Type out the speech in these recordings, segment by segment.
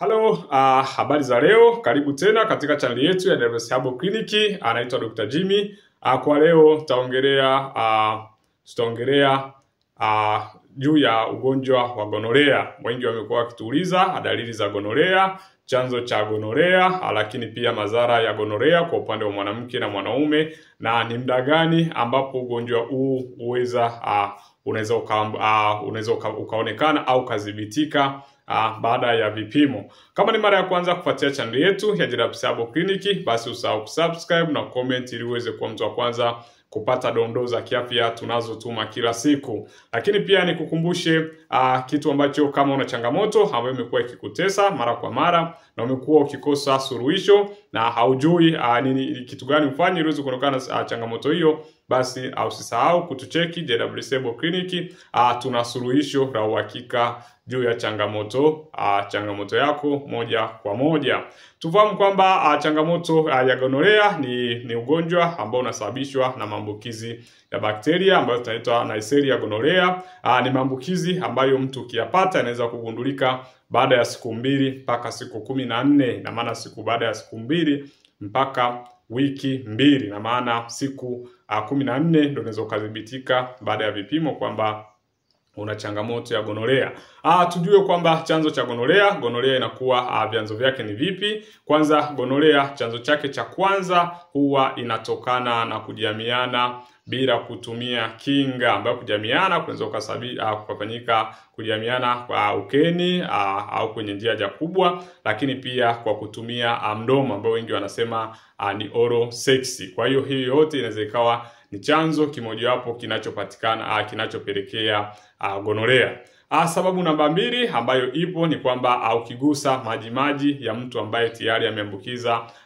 Halo, habari za leo. Karibu tena katika channel yetu ya Dr. Herbal Clinic. Anaitwa Dr. Jimmy. Kwa leo tutaongelea juu ya ugonjwa wa gonorea. Wengi wamekuwa wakituuliza dalili za gonorea, chanzo cha gonorea, lakini pia madhara ya gonorea kwa upande wa mwanamke na mwanaume, na ni muda gani ambapo ugonjwa huu unaweza ukaonekana au kadhibitika baada ya vipimo. Kama ni mara ya kwanza kufuatia channel yetu ya Dr. Herbal Clinic, basi usahau kusubscribe na comment ili uweze kuwa mtu wa kwanza kupata dondoo za kiafya tunazotuma kila siku. Lakini pia nikukumbushe kitu ambacho, kama una changamoto ambayo imekuwa ikikutesa mara kwa mara na umekuwa ukikosa suluhisho na haujui nini kitu gani ufanye ili uweze kuondokana na changamoto hiyo, basi usisahau kutucheki Dr. Herbal Clinic. Tuna suluhisho la uhakika juu ya changamoto yako moja kwa moja. Tufahamu kwamba changamoto ya gonorea ni ugonjwa ambao unasababishwa na maambukizi ya bakteria ambayo tunaitwa Neisseria gonorrhea. Ni maambukizi ambayo mtu ukiyapata inaweza kugundulika baada ya siku 2 mpaka siku 14, na maana baada ya siku 2 mpaka wiki 2, na maana siku 14 ndio unaweza kudhibitika baada ya vipimo kwamba una changamoto ya gonorea. Tujue kwamba chanzo cha gonorea inakuwa vyanzo vyake ni vipi. Kwanza, gonorea chanzo chake cha kwanza huwa inatokana na kujamiana bila kutumia kinga, ambayo kujamiana kunaweza kufanyika kujamiana kwa ukeni au kwenye njia haja kubwa, lakini pia kwa kutumia mdomo, ambao wengi wanasema ni oral sex. Kwa hiyo hii yote inaweza ikawa ni chanzo kimojawapo kinachopelekea gonorea. Sababu namba 2 ambayo ipo ni kwamba ukigusa maji ya mtu ambaye tayari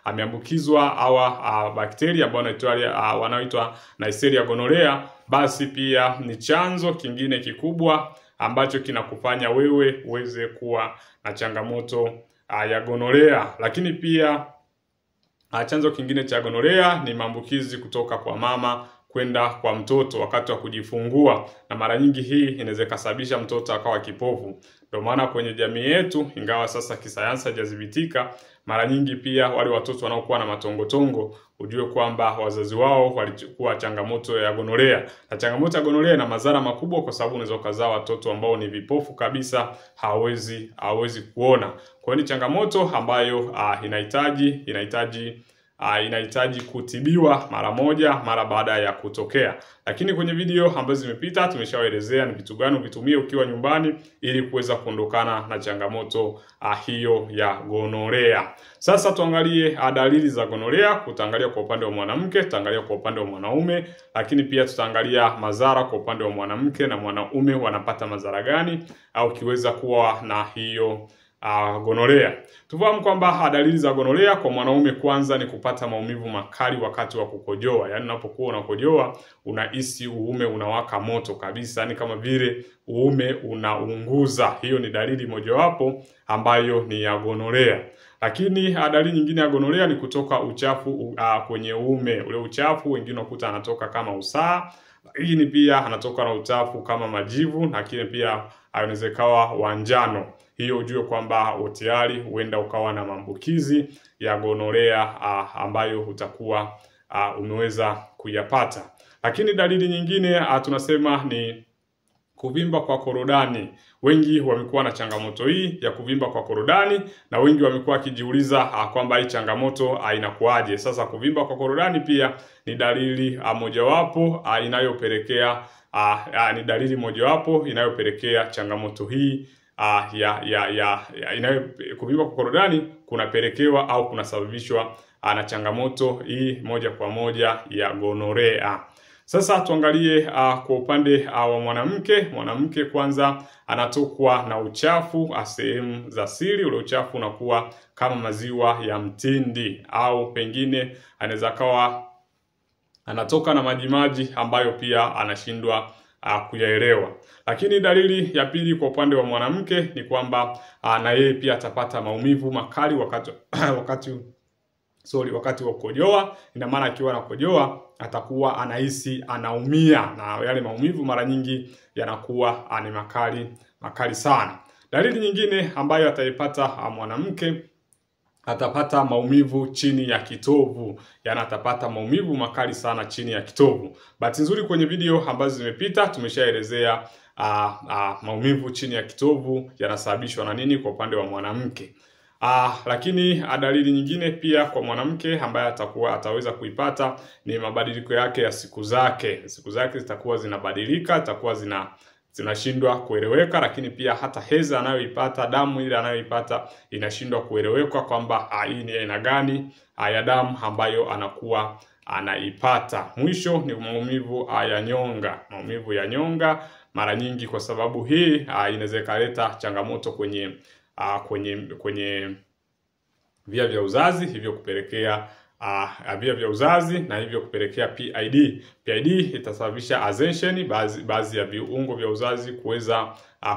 ameambukizwa au bakteria ambao wanaoitwa Neisseria gonorrhea, basi pia ni chanzo kingine kikubwa ambacho kinakufanya wewe uweze kuwa na changamoto ya gonorea. Lakini pia chanzo kingine cha gonorea ni maambukizi kutoka kwa mama kwenda kwa mtoto wakati wa kujifungua, na mara nyingi hii inaweza kusababisha mtoto akawa kipofu. Ndio maana kwenye jamii yetu, ingawa sasa kisayansi hajadhibitika, mara nyingi pia wale watoto wanaokuwa na matongotongo, ujue kwamba wazazi wao walichukua changamoto ya gonorea. Na changamoto ya gonorea ina madhara makubwa, kwa sababu unaweza kuzaa watoto ambao ni vipofu kabisa, hawezi kuona. Kwa hiyo ni changamoto ambayo inahitaji kutibiwa mara baada ya kutokea. Lakini kwenye video ambazo zimepita tumeshawaelezea ni vitu gani uvitumie ukiwa nyumbani ili kuweza kuondokana na changamoto hiyo ya gonorea. Sasa tuangalie dalili za gonorea. Tutaangalia kwa upande wa mwanamke, tutaangalia kwa upande wa mwanaume, lakini pia tutaangalia madhara kwa upande wa mwanamke na mwanaume wanapata madhara gani au kiweza kuwa na hiyo gonorea. Tufahamu kwamba dalili za gonorea kwa mwanaume, kwanza ni kupata maumivu makali wakati wa kukojoa. Yaani unapokuwa unakojoa unahisi uume unawaka moto kabisa, yani kama vile uume unaunguza. Hiyo ni dalili mojawapo ambayo ni ya gonorea. Lakini dalili nyingine ya gonorea ni kutoka uchafu kwenye uume. Ule uchafu wengine ukuta anatoka kama usaa, lakini pia anatoka na uchafu kama majivu, lakini pia anaweza kawa wanjano. Hiyo ujue kwamba tayari huenda ukawa na maambukizi ya gonorea ambayo utakuwa umeweza kuyapata. Lakini dalili nyingine tunasema ni kuvimba kwa korodani. Wengi wamekuwa na changamoto hii ya kuvimba kwa korodani, na wengi wamekuwa wakijiuliza kwamba hii changamoto inakuaje. Sasa kuvimba kwa korodani pia ni dalili mojawapo inayopelekea changamoto hii kuvimba kwa korodani kunapelekewa au kunasababishwa na changamoto hii moja kwa moja ya gonorea. Sasa tuangalie kwa upande wa mwanamke. Mwanamke kwanza anatokwa na uchafu sehemu za siri. Ule uchafu unakuwa kama maziwa ya mtindi, au pengine anaweza kawa anatoka na majimaji ambayo pia anashindwa kuyaelewa. Lakini dalili ya pili kwa upande wa mwanamke ni kwamba na yeye pia atapata maumivu makali wakati wa kukojoa. Ina maana akiwa anakojoa atakuwa anahisi anaumia, na yale maumivu mara nyingi yanakuwa ni makali sana. Dalili nyingine ambayo ataipata mwanamke, atapata maumivu chini ya kitovu. Yaani atapata maumivu makali sana chini ya kitovu. Bahati nzuri kwenye video ambazo zimepita tumeshaelezea maumivu chini ya kitovu yanasababishwa na nini kwa upande wa mwanamke. Lakini dalili nyingine pia kwa mwanamke ambaye ataweza kuipata ni mabadiliko yake ya siku zake. Siku zake zitakuwa zinabadilika, zitakuwa zinashindwa kueleweka, lakini pia hata hedhi anayoipata, damu ile anayoipata inashindwa kueleweka kwamba hii ni aina gani ya damu ambayo anakuwa anaipata. Mwisho ni maumivu ya nyonga. Maumivu ya nyonga mara nyingi kwa sababu hii inaweza kuleta changamoto kwenye via vya uzazi, hivyo kupelekea via vya uzazi na hivyo kupelekea PID. PID itasababisha ascension, baadhi ya viungo vya uzazi kuweza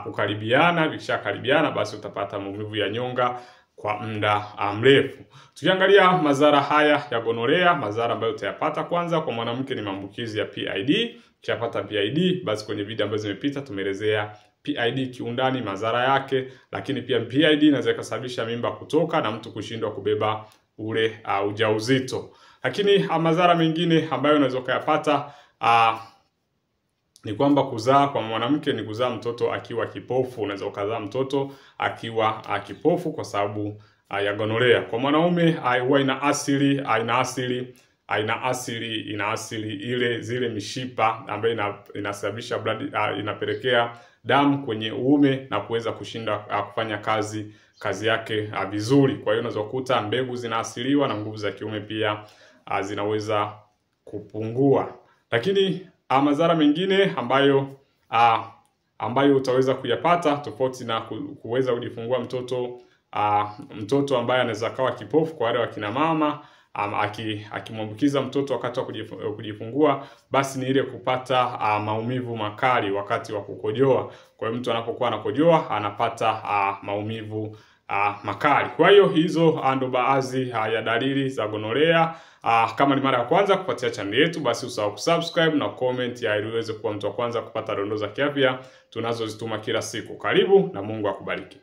kukaribiana. Vikishakaribiana basi utapata maumivu ya nyonga kwa muda mrefu. Tukiangalia madhara haya ya gonorea, madhara ambayo utayapata, kwanza kwa mwanamke ni maambukizi ya PID. Ukishapata PID basi kwenye video ambazo zimepita tumeelezea PID kiundani, madhara yake, lakini pia PID inaweza kusababisha mimba kutoka na mtu kushindwa kubeba ule ujauzito. Lakini madhara mengine ambayo unaweza kuyapata ni kwamba kuzaa kwa mwanamke ni kuzaa mtoto akiwa kipofu. Unaweza kuzaa mtoto akiwa kipofu kwa sababu ya gonorea. Kwa mwanaume huwa ina asili ile zile mishipa ambayo inasababisha blood, inapelekea damu kwenye uume na kuweza kushinda kufanya kazi yake vizuri. Kwa hiyo unaweza kukuta mbegu zinaasiliwa na nguvu za kiume pia zinaweza kupungua. Lakini madhara mengine ambayo utaweza kuyapata tofauti na kuweza kujifungua mtoto ambaye anaweza kawa kipofu, kwa wale wakina mama akimwambukiza mtoto wakati wa kujifungua, basi ni ile kupata maumivu makali wakati wa kukojoa. Kwa hiyo mtu anapokuwa anakojoa anapata maumivu makali. Kwa hiyo hizo ndo baadhi ya dalili za gonorea. Kama ni mara ya kwanza kufuatia channel yetu, basi usahau kusubscribe na comment ili uweze kuwa mtu wa kwanza kupata dondoo za kiafya tunazozituma kila siku. Karibu na Mungu akubariki.